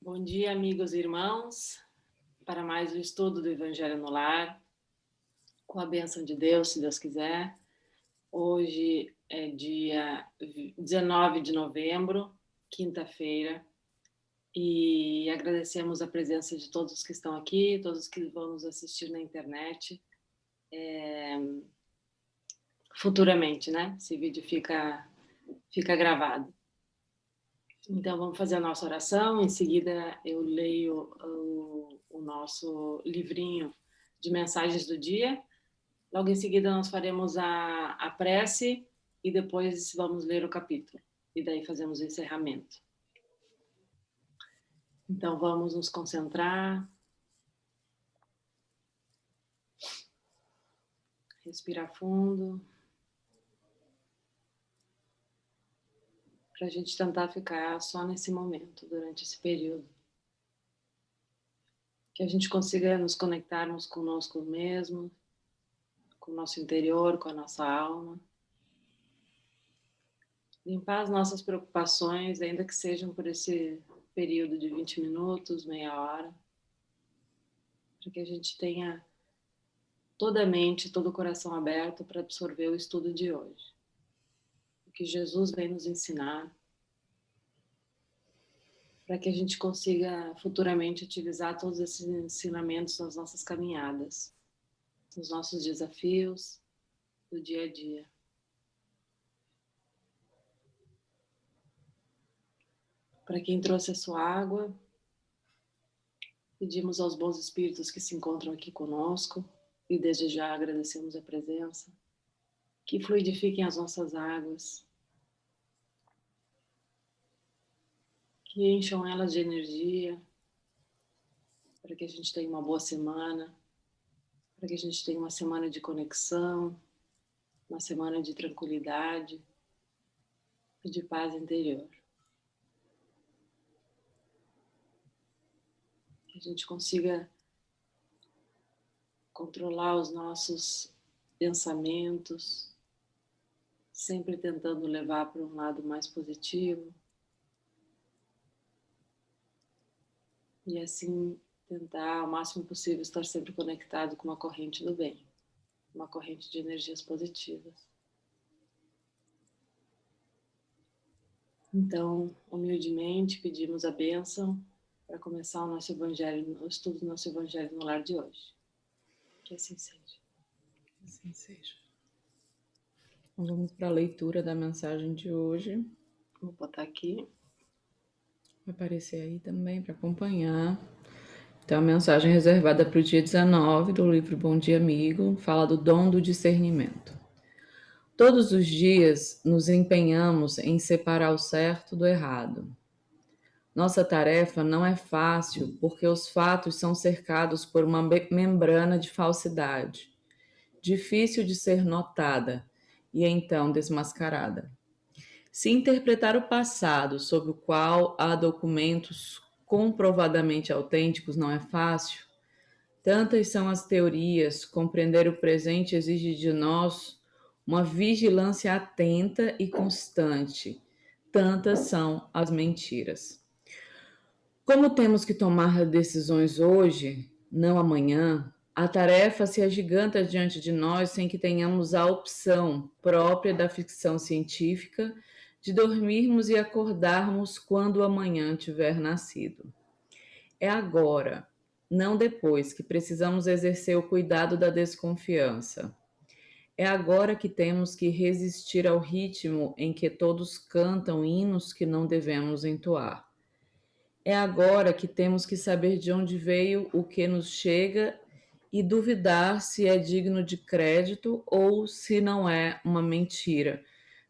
Bom dia, amigos e irmãos, para mais um estudo do Evangelho no Lar, com a bênção de Deus, se Deus quiser. Hoje é dia 19 de novembro, quinta-feira, e agradecemos a presença de todos que estão aqui, todos que vão nos assistir na internet, futuramente, né? Esse vídeo fica gravado. Então, vamos fazer a nossa oração. Em seguida, eu leio o nosso livrinho de mensagens do dia. Logo em seguida, nós faremos a prece e depois vamos ler o capítulo. E daí fazemos o encerramento. Então, vamos nos concentrar. Respirar fundo. Para a gente tentar ficar só nesse momento, durante esse período. Que a gente consiga nos conectarmos conosco mesmo, com o nosso interior, com a nossa alma. Limpar as nossas preocupações, ainda que sejam por esse período de 20 minutos, meia hora, para que a gente tenha toda a mente, todo o coração aberto para absorver o estudo de hoje. O que Jesus vem nos ensinar, para que a gente consiga futuramente utilizar todos esses ensinamentos nas nossas caminhadas, nos nossos desafios do dia a dia. Para quem trouxe a sua água, pedimos aos bons espíritos que se encontram aqui conosco e desde já agradecemos a presença, que fluidifiquem as nossas águas, que encham elas de energia, para que a gente tenha uma boa semana, para que a gente tenha uma semana de conexão, uma semana de tranquilidade e de paz interior. Que a gente consiga controlar os nossos pensamentos, sempre tentando levar para um lado mais positivo. E assim tentar ao máximo possível estar sempre conectado com uma corrente do bem, uma corrente de energias positivas. Então, humildemente, pedimos a bênção para começar o nosso evangelho, o estudo do nosso evangelho no lar de hoje. Que assim seja. Assim seja. Então, vamos para a leitura da mensagem de hoje. Vou botar aqui. Vai aparecer aí também para acompanhar. Então, a mensagem reservada para o dia 19 do livro Bom Dia Amigo fala do dom do discernimento. Todos os dias nos empenhamos em separar o certo do errado. Nossa tarefa não é fácil porque os fatos são cercados por uma membrana de falsidade, difícil de ser notada e então desmascarada. Se interpretar o passado sobre o qual há documentos comprovadamente autênticos não é fácil, tantas são as teorias, compreender o presente exige de nós uma vigilância atenta e constante. Tantas são as mentiras. Como temos que tomar decisões hoje, não amanhã, a tarefa se agiganta diante de nós sem que tenhamos a opção própria da ficção científica de dormirmos e acordarmos quando o amanhã tiver nascido. É agora, não depois, que precisamos exercer o cuidado da desconfiança. É agora que temos que resistir ao ritmo em que todos cantam hinos que não devemos entoar. É agora que temos que saber de onde veio o que nos chega e duvidar se é digno de crédito ou se não é uma mentira,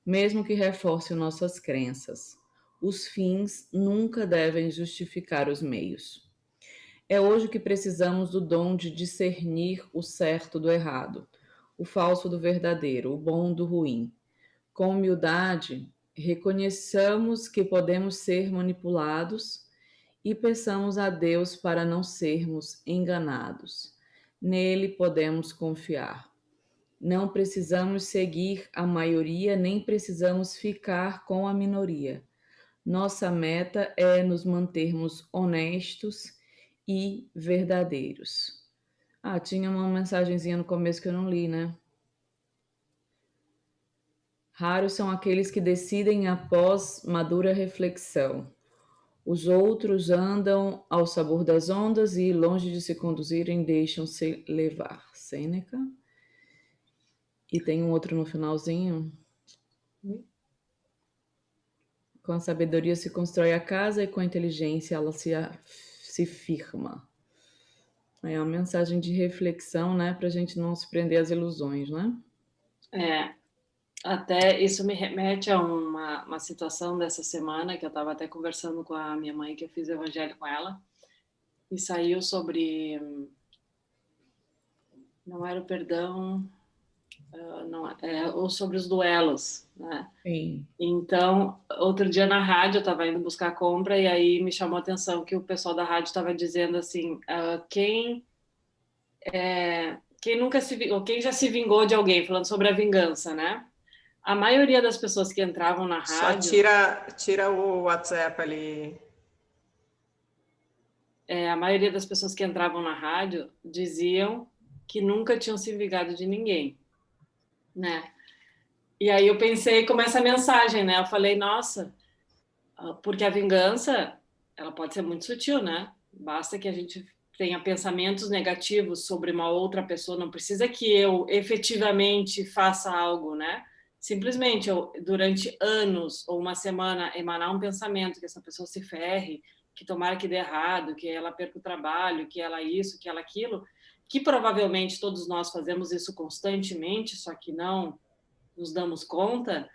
mesmo que reforce nossas crenças. Os fins nunca devem justificar os meios. É hoje que precisamos do dom de discernir o certo do errado, o falso do verdadeiro, o bom do ruim. Com humildade, reconheçamos que podemos ser manipulados e peçamos a Deus para não sermos enganados. Nele podemos confiar. Não precisamos seguir a maioria, nem precisamos ficar com a minoria. Nossa meta é nos mantermos honestos e verdadeiros. Ah, tinha uma mensagenzinha no começo que eu não li, né? Raros são aqueles que decidem após madura reflexão. Os outros andam ao sabor das ondas e, longe de se conduzirem, deixam-se levar. Sêneca. E tem um outro no finalzinho. Com a sabedoria se constrói a casa e com a inteligência ela se firma. É uma mensagem de reflexão, né? Para a gente não se prender às ilusões, né? Até isso me remete a uma situação dessa semana que eu estava até conversando com a minha mãe, que eu fiz o evangelho com ela, e saiu sobre, não era o perdão, não, ou sobre os duelos, né? Sim. Então, outro dia na rádio eu estava indo buscar compra e aí me chamou a atenção que o pessoal da rádio estava dizendo assim, quem nunca ou quem já se vingou de alguém, falando sobre a vingança, né? A maioria das pessoas que entravam na Só rádio, tira o WhatsApp ali. a maioria das pessoas que entravam na rádio diziam que nunca tinham se vingado de ninguém, né? E aí eu pensei como essa mensagem, né? Eu falei, nossa, porque a vingança, ela pode ser muito sutil, né? Basta que a gente tenha pensamentos negativos sobre uma outra pessoa, não precisa que eu efetivamente faça algo, né? Simplesmente eu, durante anos ou uma semana, emanar um pensamento que essa pessoa se ferre, que tomara que dê errado, que ela perca o trabalho, que ela isso, que ela aquilo, que provavelmente todos nós fazemos isso constantemente, só que não nos damos conta,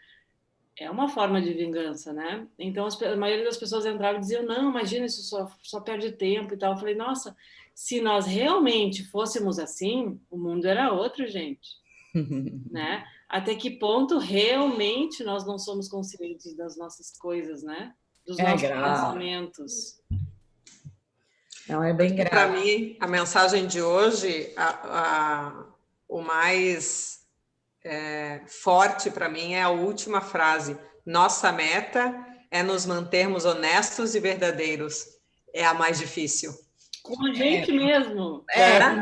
é uma forma de vingança, né? Então, a maioria das pessoas entravam e diziam, não, imagina, isso só perde tempo e tal. Eu falei, nossa, se nós realmente fôssemos assim, o mundo era outro, gente, né? Até que ponto realmente nós não somos conscientes das nossas coisas, né? Dos É nossos grave. pensamentos. Não, é bem Para grave. mim, a mensagem de hoje, o mais forte para mim é a última frase. Nossa meta é nos mantermos honestos e verdadeiros. É a mais difícil. Com a gente mesmo.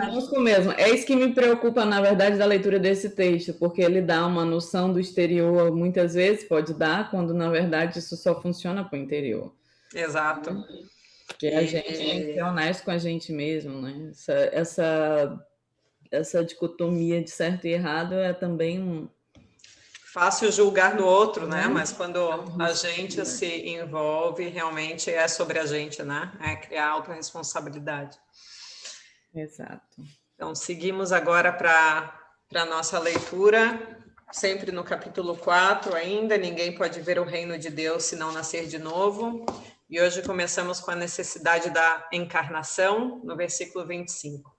Conosco mesmo. É isso que me preocupa, na verdade, da leitura desse texto, porque ele dá uma noção do exterior, muitas vezes pode dar, quando na verdade isso só funciona para o interior. Exato. Porque a gente tem que ser honesto com a gente mesmo, né? Essa dicotomia de certo e errado é também Fácil julgar no outro, né? Mas quando a risco, gente né? se envolve, realmente é sobre a gente, né? É criar autorresponsabilidade. Exato. Então, seguimos agora para a nossa leitura, sempre no capítulo 4 ainda, ninguém pode ver o reino de Deus se não nascer de novo. E hoje começamos com a necessidade da encarnação, no versículo 25.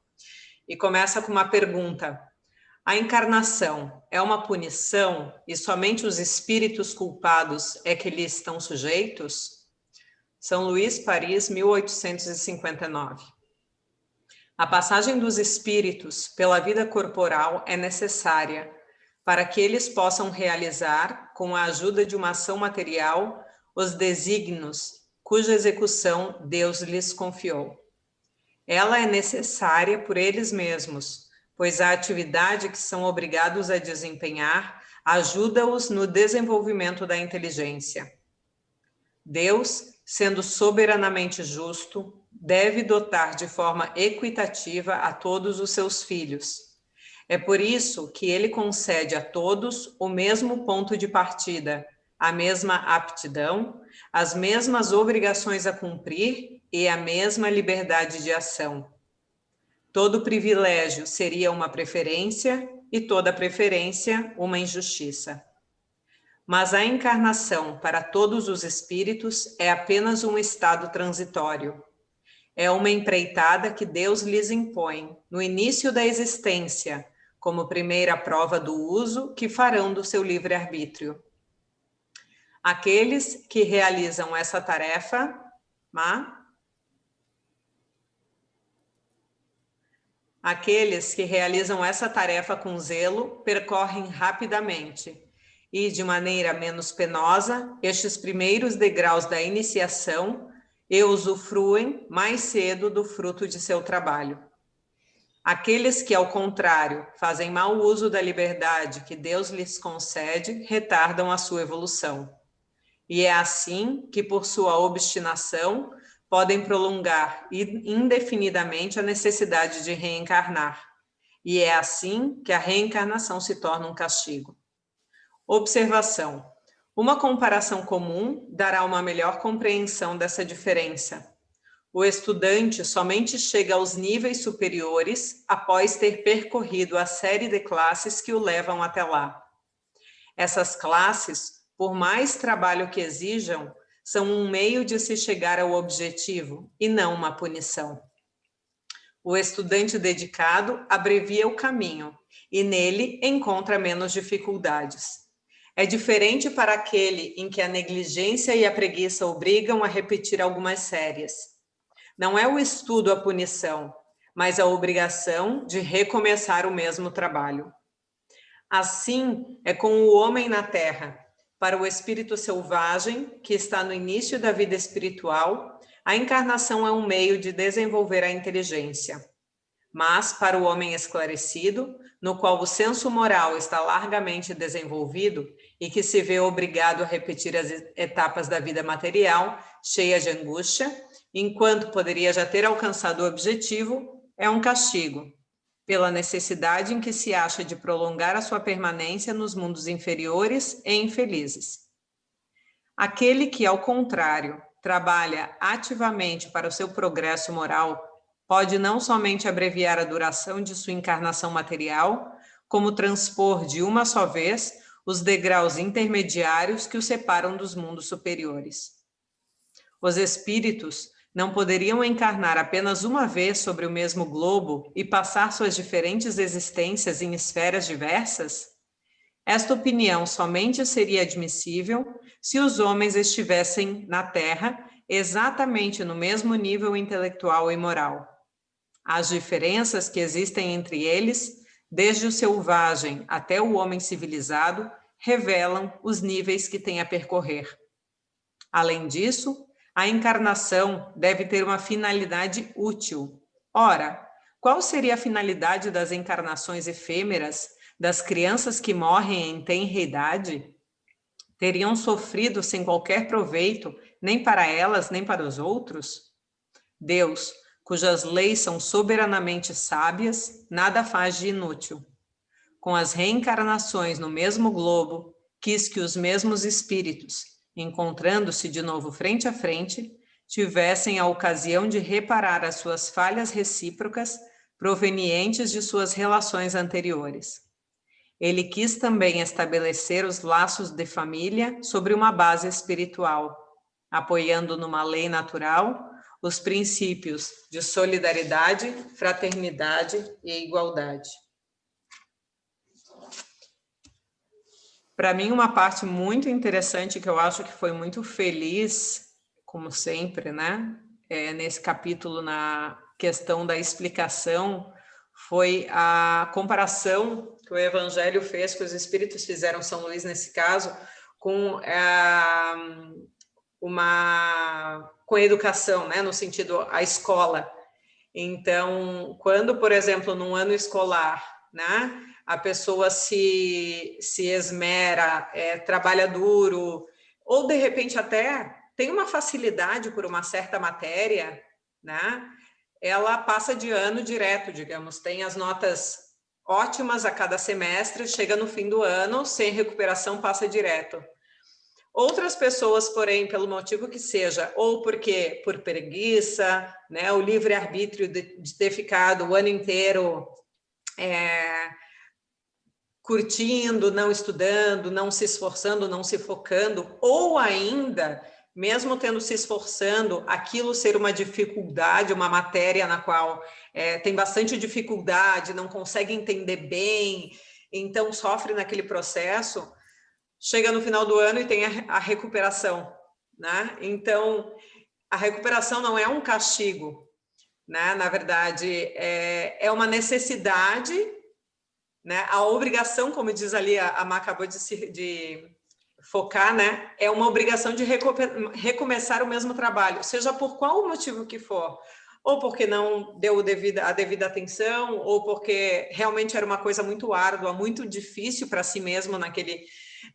E começa com uma pergunta: a encarnação é uma punição e somente os espíritos culpados é que lhe estão sujeitos? São Luís, Paris, 1859. A passagem dos espíritos pela vida corporal é necessária para que eles possam realizar, com a ajuda de uma ação material, os desígnios cuja execução Deus lhes confiou. Ela é necessária por eles mesmos, pois a atividade que são obrigados a desempenhar ajuda-os no desenvolvimento da inteligência. Deus, sendo soberanamente justo, deve dotar de forma equitativa a todos os seus filhos. É por isso que ele concede a todos o mesmo ponto de partida, a mesma aptidão, as mesmas obrigações a cumprir e a mesma liberdade de ação. Todo privilégio seria uma preferência e toda preferência uma injustiça. Mas a encarnação para todos os espíritos é apenas um estado transitório. É uma empreitada que Deus lhes impõe no início da existência, como primeira prova do uso que farão do seu livre-arbítrio. Aqueles que realizam essa tarefa, aqueles que realizam essa tarefa com zelo percorrem rapidamente e, de maneira menos penosa, estes primeiros degraus da iniciação e usufruem mais cedo do fruto de seu trabalho. Aqueles que, ao contrário, fazem mau uso da liberdade que Deus lhes concede, retardam a sua evolução. E é assim que, por sua obstinação, podem prolongar indefinidamente a necessidade de reencarnar. E é assim que a reencarnação se torna um castigo. Observação. Uma comparação comum dará uma melhor compreensão dessa diferença. O estudante somente chega aos níveis superiores após ter percorrido a série de classes que o levam até lá. Essas classes, por mais trabalho que exijam, são um meio de se chegar ao objetivo e não uma punição. O estudante dedicado abrevia o caminho e nele encontra menos dificuldades. É diferente para aquele em que a negligência e a preguiça obrigam a repetir algumas séries. Não é o estudo a punição, mas a obrigação de recomeçar o mesmo trabalho. Assim é com o homem na Terra. Para o espírito selvagem, que está no início da vida espiritual, a encarnação é um meio de desenvolver a inteligência. Mas, para o homem esclarecido, no qual o senso moral está largamente desenvolvido e que se vê obrigado a repetir as etapas da vida material, cheia de angústia, enquanto poderia já ter alcançado o objetivo, é um castigo, pela necessidade em que se acha de prolongar a sua permanência nos mundos inferiores e infelizes. Aquele que, ao contrário, trabalha ativamente para o seu progresso moral, pode não somente abreviar a duração de sua encarnação material, como transpor de uma só vez os degraus intermediários que o separam dos mundos superiores. Os espíritos não poderiam encarnar apenas uma vez sobre o mesmo globo e passar suas diferentes existências em esferas diversas? Esta opinião somente seria admissível se os homens estivessem na Terra exatamente no mesmo nível intelectual e moral. As diferenças que existem entre eles, desde o selvagem até o homem civilizado, revelam os níveis que tem a percorrer. Além disso, a encarnação deve ter uma finalidade útil. Ora, qual seria a finalidade das encarnações efêmeras, das crianças que morrem em tenra idade? Teriam sofrido sem qualquer proveito, nem para elas, nem para os outros? Deus, cujas leis são soberanamente sábias, nada faz de inútil. Com as reencarnações no mesmo globo, quis que os mesmos espíritos, encontrando-se de novo frente a frente, tivessem a ocasião de reparar as suas falhas recíprocas provenientes de suas relações anteriores. Ele quis também estabelecer os laços de família sobre uma base espiritual, apoiando numa lei natural os princípios de solidariedade, fraternidade e igualdade. Para mim, uma parte muito interessante que eu acho que foi muito feliz, como sempre, né? Nesse capítulo, na questão da explicação, foi a comparação que o Evangelho fez, que os Espíritos fizeram, São Luís nesse caso, com a educação, né? No sentido, a escola. Então, quando, por exemplo, num ano escolar, né? A pessoa se esmera, trabalha duro, ou de repente até tem uma facilidade por uma certa matéria, né? Ela passa de ano direto, digamos, tem as notas ótimas a cada semestre, chega no fim do ano, sem recuperação, passa direto. Outras pessoas, porém, pelo motivo que seja, ou porque por preguiça, né, o livre-arbítrio de ter ficado o ano inteiro curtindo, não estudando, não se esforçando, não se focando, ou ainda, mesmo tendo se esforçando, aquilo ser uma dificuldade, uma matéria na qual tem bastante dificuldade, não consegue entender bem, então sofre naquele processo, chega no final do ano e tem a recuperação, né? Então, a recuperação não é um castigo, né? Na verdade, é uma necessidade né? A obrigação, como diz ali, a Má acabou de focar, né? É uma obrigação de recomeçar o mesmo trabalho, seja por qual motivo que for. Ou porque não deu a devida atenção, ou porque realmente era uma coisa muito árdua, muito difícil para si mesmo naquele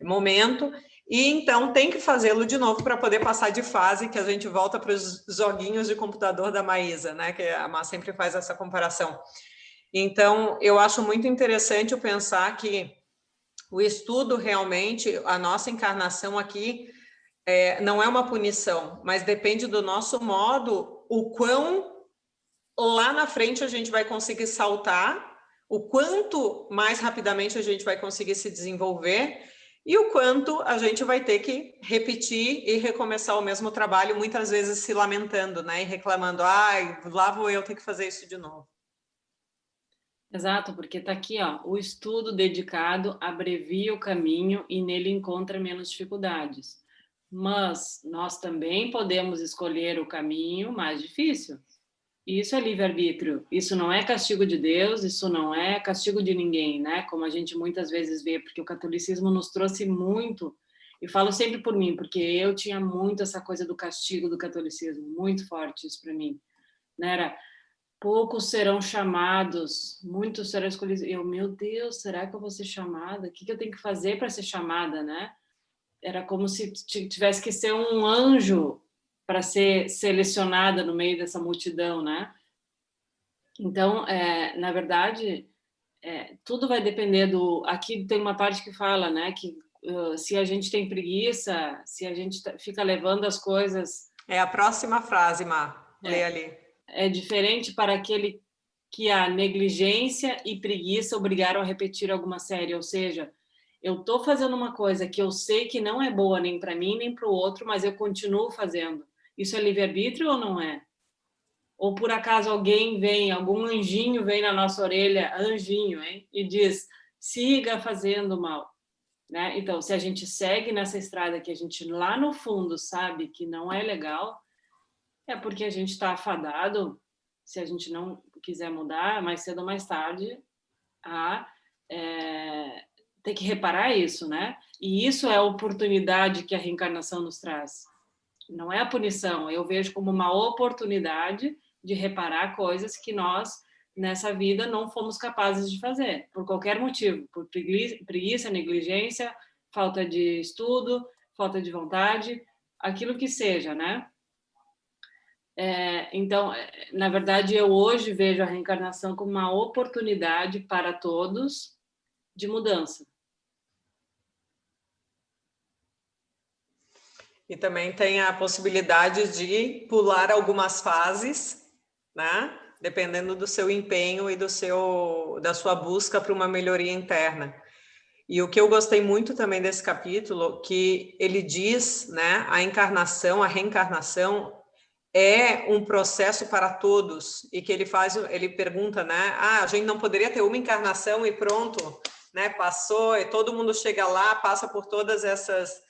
momento, e então tem que fazê-lo de novo para poder passar de fase, que a gente volta para os joguinhos de computador da Maísa, né? Que a Má sempre faz essa comparação. Então, eu acho muito interessante eu pensar que o estudo realmente, a nossa encarnação aqui, não é uma punição, mas depende do nosso modo, o quão lá na frente a gente vai conseguir saltar, o quanto mais rapidamente a gente vai conseguir se desenvolver e o quanto a gente vai ter que repetir e recomeçar o mesmo trabalho, muitas vezes se lamentando, né? E reclamando, ai, lá vou eu ter que fazer isso de novo. Exato, porque está aqui, ó, o estudo dedicado abrevia o caminho e nele encontra menos dificuldades. Mas nós também podemos escolher o caminho mais difícil. Isso é livre-arbítrio. Isso não é castigo de Deus, isso não é castigo de ninguém, né? Como a gente muitas vezes vê, porque o catolicismo nos trouxe muito, e falo sempre por mim, porque eu tinha muito essa coisa do castigo do catolicismo, muito forte isso para mim, né? Era poucos serão chamados, muitos serão escolhidos. Eu, meu Deus, será que eu vou ser chamada? O que eu tenho que fazer para ser chamada, né? Era como se tivesse que ser um anjo para ser selecionada no meio dessa multidão, né? Então, na verdade, tudo vai depender do... Aqui tem uma parte que fala, né, que se a gente tem preguiça, se a gente fica levando as coisas... É a próxima frase, Má. Lê ali. É diferente para aquele que a negligência e preguiça obrigaram a repetir alguma série, ou seja, eu estou fazendo uma coisa que eu sei que não é boa nem para mim nem para o outro, mas eu continuo fazendo. Isso é livre-arbítrio ou não é? Ou por acaso alguém vem, algum anjinho vem na nossa orelha, anjinho, hein? E diz, siga fazendo mal. Né? Então, se a gente segue nessa estrada que a gente lá no fundo sabe que não é legal, é porque a gente está afadado, se a gente não quiser mudar, mais cedo ou mais tarde, a ter que reparar isso, né? E isso é a oportunidade que a reencarnação nos traz. Não é a punição, eu vejo como uma oportunidade de reparar coisas que nós, nessa vida, não fomos capazes de fazer, por qualquer motivo, por preguiça, negligência, falta de estudo, falta de vontade, aquilo que seja, né? Então, na verdade, eu hoje vejo a reencarnação como uma oportunidade para todos de mudança. E também tem a possibilidade de pular algumas fases, né? Dependendo do seu empenho e da sua busca para uma melhoria interna. E o que eu gostei muito também desse capítulo, que ele diz, né, a reencarnação é um processo para todos, e que ele pergunta, né, a gente não poderia ter uma encarnação e pronto, né, passou, e todo mundo chega lá, passa por todas essas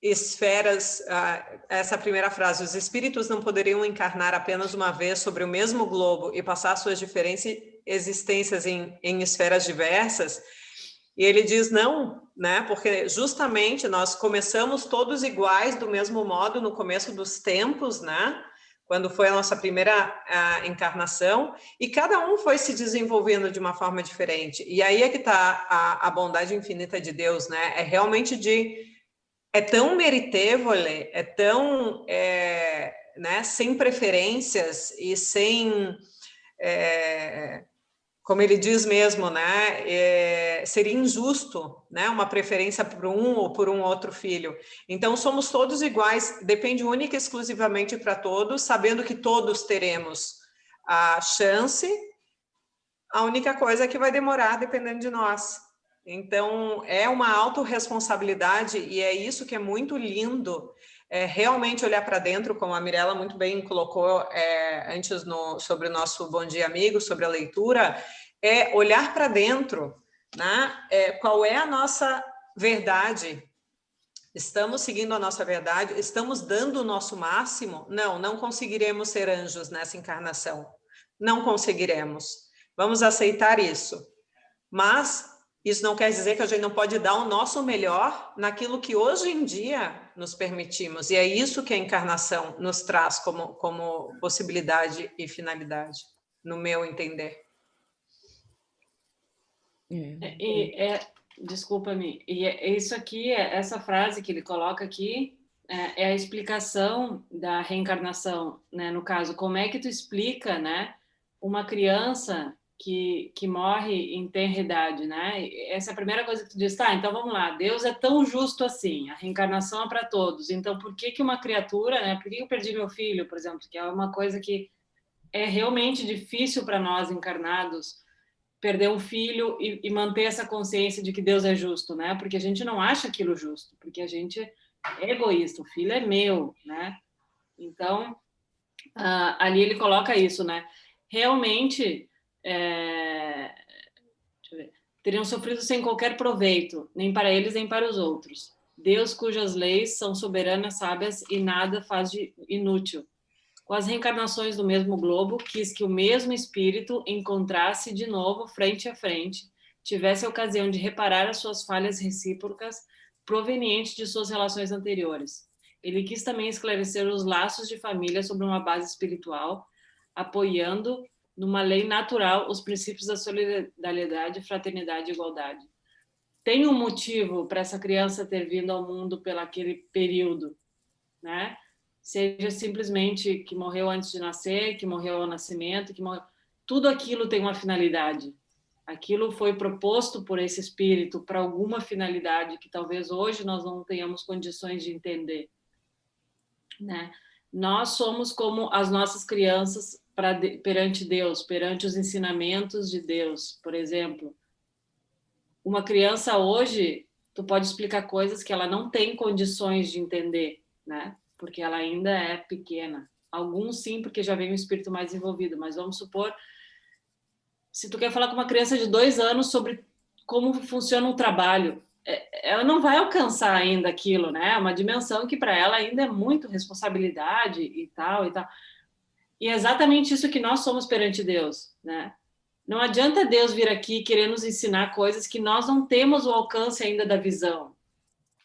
esferas, essa primeira frase, os espíritos não poderiam encarnar apenas uma vez sobre o mesmo globo e passar suas diferentes existências em esferas diversas. E ele diz não, né? Porque justamente nós começamos todos iguais do mesmo modo no começo dos tempos, né? Quando foi a nossa primeira encarnação, e cada um foi se desenvolvendo de uma forma diferente. E aí é que está a bondade infinita de Deus, né? É realmente é tão meritevole, é tão né, sem preferências e sem, como ele diz mesmo, né, seria injusto, né, uma preferência por um ou por um outro filho. Então, somos todos iguais, depende única e exclusivamente para todos, sabendo que todos teremos a chance, a única coisa é que vai demorar dependendo de nós. Então, é uma autorresponsabilidade e é isso que é muito lindo, realmente olhar para dentro, como a Mirella muito bem colocou antes sobre o nosso Bom Dia Amigo, sobre a leitura, é olhar para dentro, né? Qual é a nossa verdade? Estamos seguindo a nossa verdade? Estamos dando o nosso máximo? Não conseguiremos ser anjos nessa encarnação. Não conseguiremos. Vamos aceitar isso. Mas isso não quer dizer que a gente não pode dar o nosso melhor naquilo que hoje em dia nos permitimos. E é isso que a encarnação nos traz como possibilidade e finalidade, no meu entender. Desculpa-me, isso aqui, essa frase que ele coloca aqui, é a explicação da reencarnação, né? No caso, como é que tu explica, né, uma criança que morre em tenra idade, né? Essa é a primeira coisa que tu diz, tá, então vamos lá, Deus é tão justo assim, a reencarnação é para todos, então por que uma criatura, né, por que eu perdi meu filho, por exemplo, que é uma coisa que é realmente difícil para nós encarnados, perder um filho e manter essa consciência de que Deus é justo, né? Porque a gente não acha aquilo justo, porque a gente é egoísta, o filho é meu, né? Então, ali ele coloca isso, né? Realmente, teriam sofrido sem qualquer proveito, nem para eles, nem para os outros. Deus, cujas leis são soberanas, sábias e nada faz de inútil. Com as reencarnações do mesmo globo, quis que o mesmo espírito encontrasse de novo, frente a frente, tivesse a ocasião de reparar as suas falhas recíprocas provenientes de suas relações anteriores. Ele quis também esclarecer os laços de família sobre uma base espiritual, apoiando numa lei natural os princípios da solidariedade, fraternidade e igualdade. Tem um motivo para essa criança ter vindo ao mundo pelaquele período, né? Seja simplesmente que morreu antes de nascer, que morreu ao nascimento, que morreu... Tudo aquilo tem uma finalidade. Aquilo foi proposto por esse espírito para alguma finalidade que talvez hoje nós não tenhamos condições de entender, né? Nós somos como as nossas crianças perante Deus, perante os ensinamentos de Deus. Por exemplo, uma criança hoje, tu pode explicar coisas que ela não tem condições de entender, né? Porque ela ainda é pequena. Alguns sim, porque já vem um espírito mais envolvido, mas vamos supor, se tu quer falar com uma criança de 2 anos sobre como funciona o trabalho, ela não vai alcançar ainda aquilo, né? É uma dimensão que para ela ainda é muito responsabilidade e tal, e tal. E é exatamente isso que nós somos perante Deus, né? Não adianta Deus vir aqui querer nos ensinar coisas que nós não temos o alcance ainda da visão.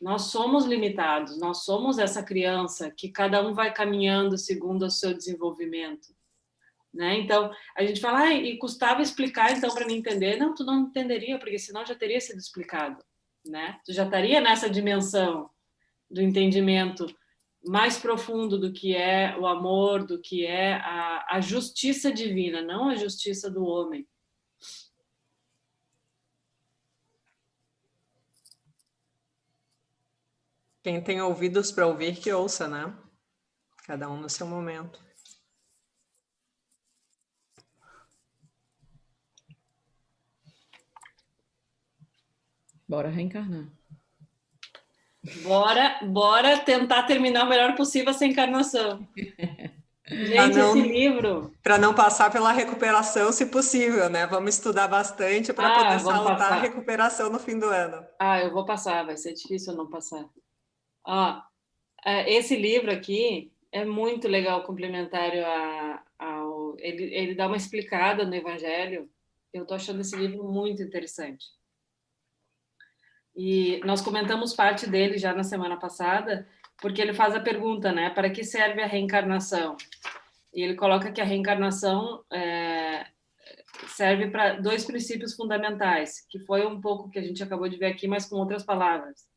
Nós somos limitados, nós somos essa criança que cada um vai caminhando segundo o seu desenvolvimento, né? Então, a gente fala, e custava explicar então para mim entender. Não, tu não entenderia, porque senão já teria sido explicado, né? Tu já estaria nessa dimensão do entendimento mais profundo do que é o amor, do que é a justiça divina, não a justiça do homem. Quem tem ouvidos para ouvir, que ouça, né? Cada um no seu momento. Bora reencarnar. Bora tentar terminar o melhor possível essa encarnação. Gente, esse livro... Para não passar pela recuperação, se possível, né? Vamos estudar bastante para poder saltar a recuperação no fim do ano. Eu vou passar, vai ser difícil eu não passar. Esse livro aqui é muito legal, complementário ao... Ele dá uma explicada no Evangelho. Eu estou achando esse livro muito interessante. E nós comentamos parte dele já na semana passada, porque ele faz a pergunta, né? Para que serve a reencarnação? E ele coloca que a reencarnação serve para 2 princípios fundamentais, que foi um pouco que a gente acabou de ver aqui, mas com outras palavras.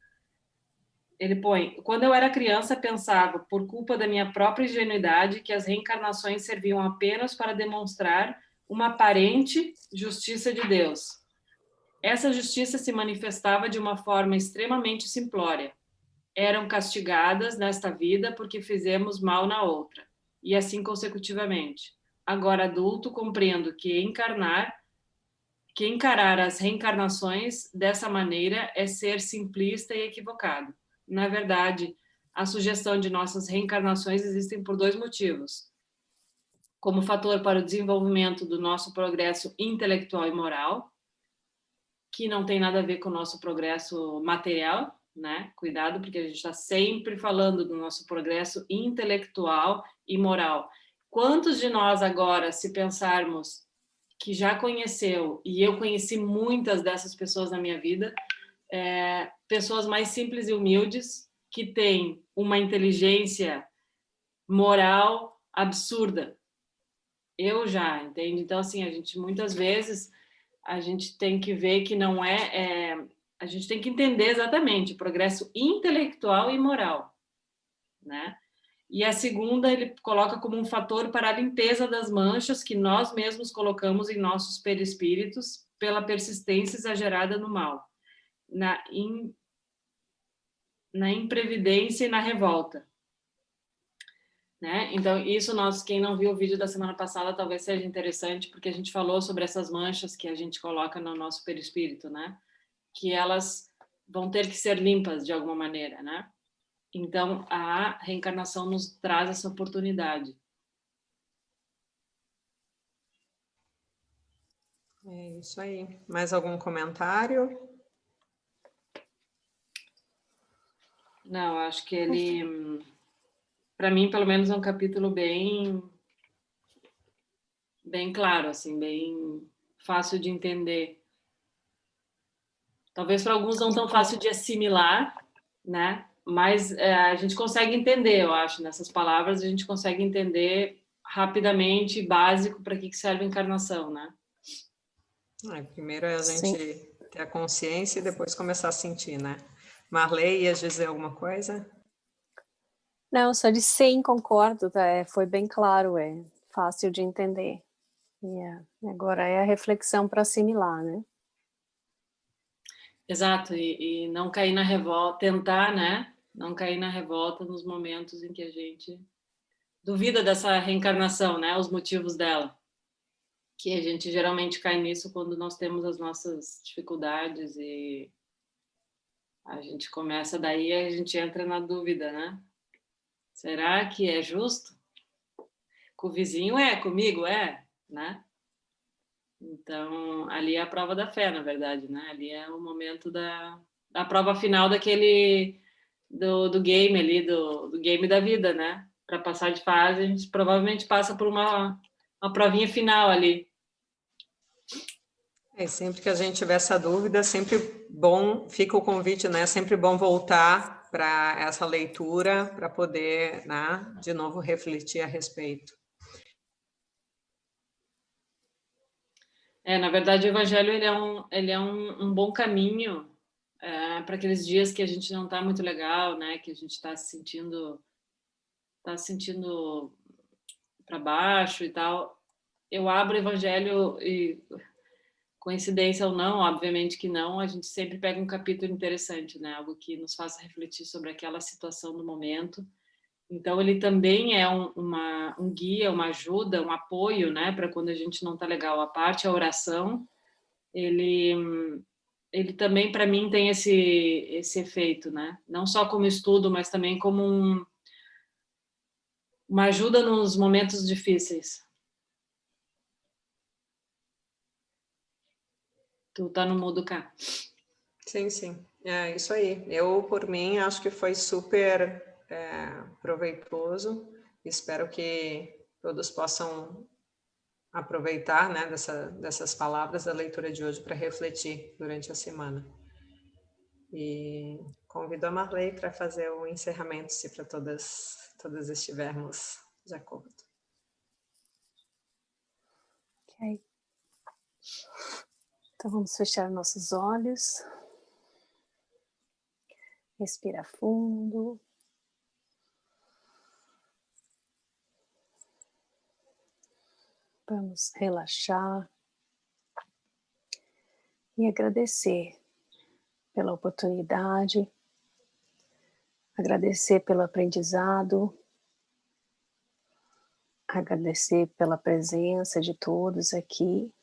Ele põe, quando eu era criança, pensava, por culpa da minha própria ingenuidade, que as reencarnações serviam apenas para demonstrar uma aparente justiça de Deus. Essa justiça se manifestava de uma forma extremamente simplória. Eram castigadas nesta vida porque fizemos mal na outra, e assim consecutivamente. Agora, adulto, compreendo que encarar as reencarnações dessa maneira é ser simplista e equivocado. Na verdade, a sugestão de nossas reencarnações existem por 2 motivos. Como fator para o desenvolvimento do nosso progresso intelectual e moral, que não tem nada a ver com o nosso progresso material, né? Cuidado, porque a gente está sempre falando do nosso progresso intelectual e moral. Quantos de nós agora, se pensarmos que já conheceu, e eu conheci muitas dessas pessoas na minha vida, pessoas mais simples e humildes, que têm uma inteligência moral absurda. Eu já, entende? Então, assim, a gente muitas vezes a gente tem que ver que não a gente tem que entender exatamente o progresso intelectual e moral, né? E a segunda ele coloca como um fator para a limpeza das manchas que nós mesmos colocamos em nossos perispíritos pela persistência exagerada no mal, na imprevidência e na revolta. Né? Então, isso quem não viu o vídeo da semana passada, talvez seja interessante, porque a gente falou sobre essas manchas que a gente coloca no nosso perispírito, né? Que elas vão ter que ser limpas de alguma maneira, né? Então, a reencarnação nos traz essa oportunidade. É isso aí. Mais algum comentário? Não, acho que ele, para mim, pelo menos, é um capítulo bem claro, assim, bem fácil de entender. Talvez para alguns não tão fácil de assimilar, né? Mas a gente consegue entender, eu acho, nessas palavras a gente consegue entender rapidamente, básico, para que serve a encarnação, né? Primeiro é a gente Sim. ter a consciência e depois começar a sentir, né? Ia dizer alguma coisa? Não, só de sim, concordo, tá? Foi bem claro, é fácil de entender. Agora é a reflexão para assimilar, né? Exato, e não cair na revolta, tentar, né? Não cair na revolta nos momentos em que a gente duvida dessa reencarnação, né? Os motivos dela. Que a gente geralmente cai nisso quando nós temos as nossas dificuldades e a gente começa daí e a gente entra na dúvida, né? Será que é justo? Com o vizinho comigo né? Então, ali é a prova da fé, na verdade, né? Ali é o momento da prova final do game ali, do game da vida, né? Para passar de fase, a gente provavelmente passa por uma provinha final ali. Sempre que a gente tiver essa dúvida, sempre bom, fica o convite, né? Sempre bom voltar para essa leitura, para poder, né, de novo refletir a respeito. Na verdade, o Evangelho ele é um bom caminho para aqueles dias que a gente não está muito legal, né? Que a gente está se sentindo para baixo e tal. Eu abro o Evangelho e, coincidência ou não, obviamente que não, a gente sempre pega um capítulo interessante, né? Algo que nos faça refletir sobre aquela situação do momento. Então, ele também é um guia, uma ajuda, um apoio, né? Para quando a gente não está legal. A parte, a oração, ele também, para mim, tem esse efeito, né? Não só como estudo, mas também como uma ajuda nos momentos difíceis. Tu tá no mudo cá. Sim, sim. É isso aí. Eu, por mim, acho que foi super proveitoso. Espero que todos possam aproveitar, né, dessas palavras da leitura de hoje para refletir durante a semana. E convido a Marley para fazer o encerramento, se para todas estivermos de acordo. Ok. Então vamos fechar nossos olhos. Respira fundo. Vamos relaxar e agradecer pela oportunidade, agradecer pelo aprendizado, agradecer pela presença de todos aqui,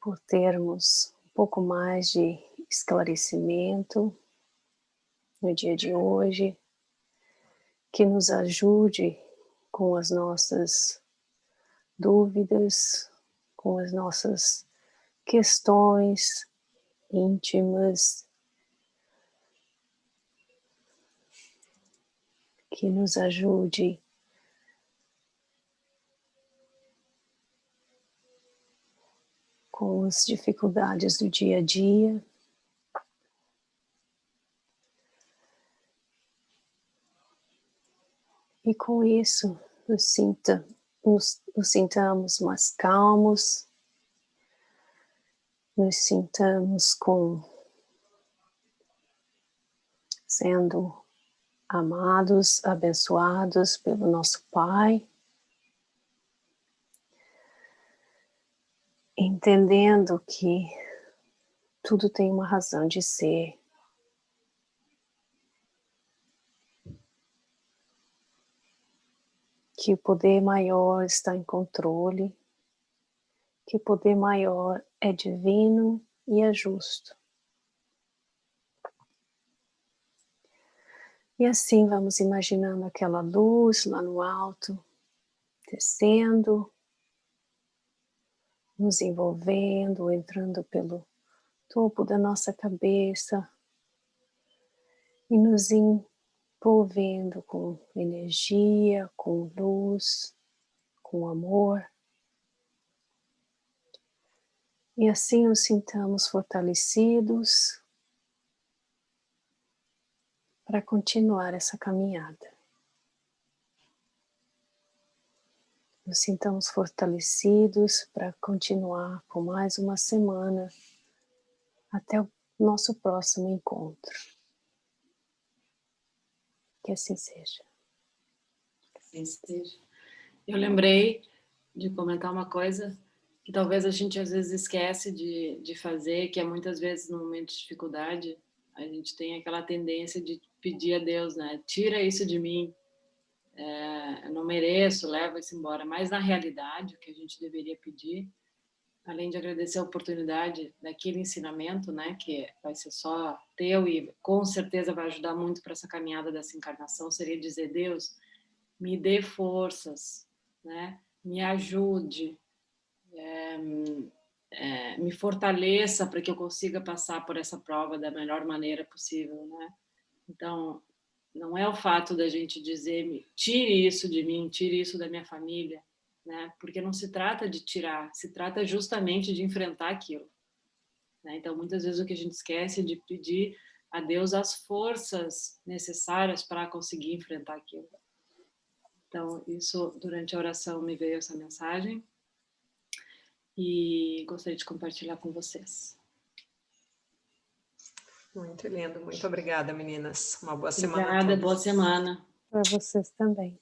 por termos um pouco mais de esclarecimento no dia de hoje, que nos ajude com as nossas dúvidas, com as nossas questões íntimas, que nos ajude com as dificuldades do dia a dia. E com isso, nos sintamos mais calmos, nos sintamos sendo amados, abençoados pelo nosso Pai, entendendo que tudo tem uma razão de ser. Que o poder maior está em controle, que o poder maior é divino e é justo. E assim vamos imaginando aquela luz lá no alto, descendo, nos envolvendo, entrando pelo topo da nossa cabeça e nos envolvendo com energia, com luz, com amor. E assim nos sintamos fortalecidos para continuar essa caminhada. Nos sintamos fortalecidos para continuar por mais uma semana até o nosso próximo encontro. Que assim seja. Assim seja. Eu lembrei de comentar uma coisa que talvez a gente às vezes esquece de fazer, que é muitas vezes no momento de dificuldade, a gente tem aquela tendência de pedir a Deus, né? Tira isso de mim, eu não mereço, leva isso embora. Mas na realidade, o que a gente deveria pedir, além de agradecer a oportunidade daquele ensinamento, né, que vai ser só teu e com certeza vai ajudar muito para essa caminhada dessa encarnação, seria dizer: Deus, me dê forças, né? Me ajude, me fortaleça para que eu consiga passar por essa prova da melhor maneira possível, né? Então, não é o fato da gente dizer: tire isso de mim, tire isso da minha família, né? Porque não se trata de tirar, se trata justamente de enfrentar aquilo, né? Então, muitas vezes o que a gente esquece é de pedir a Deus as forças necessárias para conseguir enfrentar aquilo. Então, isso, durante a oração, me veio essa mensagem e gostaria de compartilhar com vocês. Muito lindo. Muito obrigada, meninas. Uma boa semana a Obrigada, todos. boa semana. Para vocês também.